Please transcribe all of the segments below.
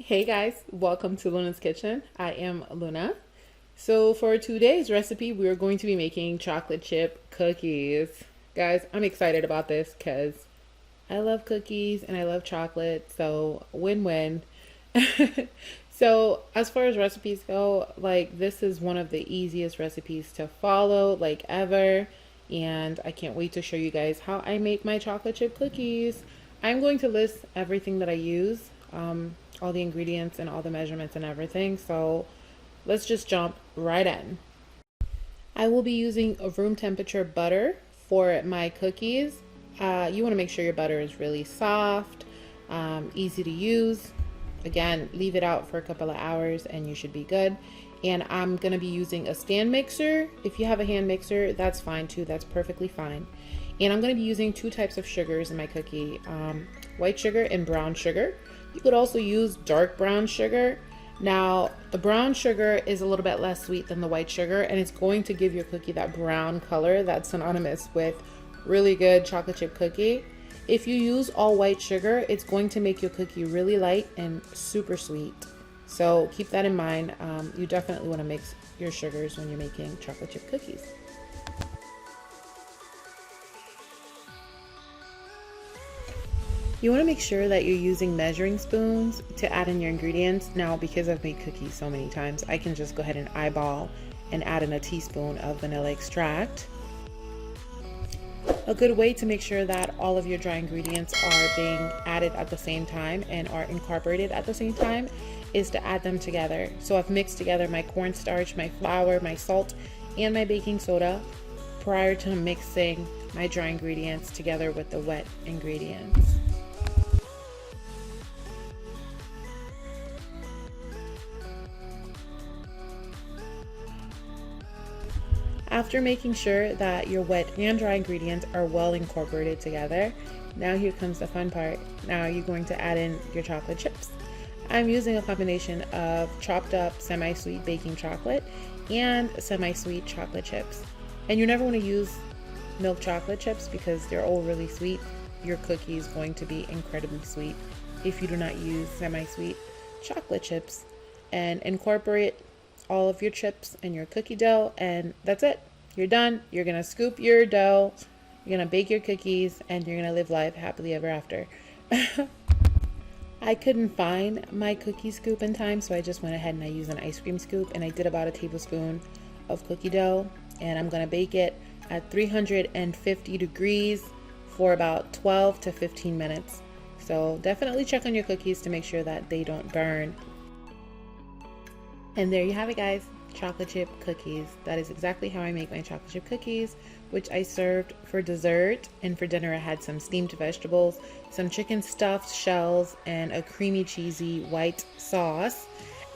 Hey guys, welcome to Luna's Kitchen. I am Luna. So for today's recipe, we're going to be making chocolate chip cookies. Guys, I'm excited about this because I love cookies and I love chocolate, so win-win. So as far as recipes go, like this is one of the easiest recipes to follow like ever, and I can't wait to show you guys how I make my chocolate chip cookies. I'm going to list everything that I use, all the ingredients and all the measurements and everything. So let's just jump right in. I will be using a room temperature butter for my cookies. You want to make sure your butter is really soft, easy to use. Again, leave it out for a couple of hours and you should be good. And I'm going to be using a stand mixer. If you have a hand mixer, that's fine too. That's perfectly fine. And I'm going to be using two types of sugars in my cookie, white sugar and brown sugar. You could also use dark brown sugar. Now, the brown sugar is a little bit less sweet than the white sugar, and it's going to give your cookie that brown color that's synonymous with really good chocolate chip cookie. If you use all white sugar, it's going to make your cookie really light and super sweet. So keep that in mind. You definitely want to mix your sugars when you're making chocolate chip cookies. You want to make sure that you're using measuring spoons to add in your ingredients. Now, because I've made cookies so many times, I can just go ahead and eyeball and add in a teaspoon of vanilla extract. A good way to make sure that all of your dry ingredients are being added at the same time and are incorporated at the same time is to add them together. So I've mixed together my cornstarch, my flour, my salt, and my baking soda prior to mixing my dry ingredients together with the wet ingredients. After making sure that your wet and dry ingredients are well incorporated together, now here comes the fun part. Now you're going to add in your chocolate chips. I'm using a combination of chopped up semi-sweet baking chocolate and semi-sweet chocolate chips. And you never want to use milk chocolate chips because they're all really sweet. Your cookie is going to be incredibly sweet if you do not use semi-sweet chocolate chips. And incorporate all of your chips in your cookie dough, and that's it. You're done. You're gonna scoop your dough, you're gonna bake your cookies, and you're gonna live life happily ever after. I couldn't find my cookie scoop in time, so I just went ahead and I used an ice cream scoop, and I did about a tablespoon of cookie dough, and I'm gonna bake it at 350 degrees for about 12 to 15 minutes. So definitely check on your cookies to make sure that they don't burn. And there you have it, guys, chocolate chip cookies. That is exactly how I make my chocolate chip cookies, which I served for dessert. And for dinner, I had some steamed vegetables, some chicken stuffed shells, and a creamy cheesy white sauce.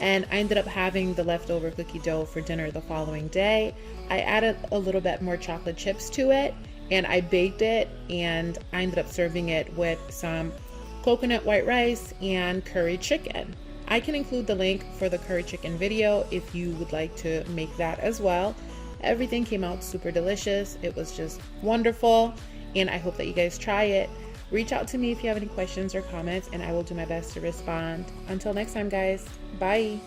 And I ended up having the leftover cookie dough for dinner the following day. I added a little bit more chocolate chips to it, and I baked it, and I ended up serving it with some coconut white rice and curry chicken. I can include the link for the curry chicken video if you would like to make that as well. Everything came out super delicious. It was just wonderful, and I hope that you guys try it. Reach out to me if you have any questions or comments, and I will do my best to respond. Until next time, guys. Bye.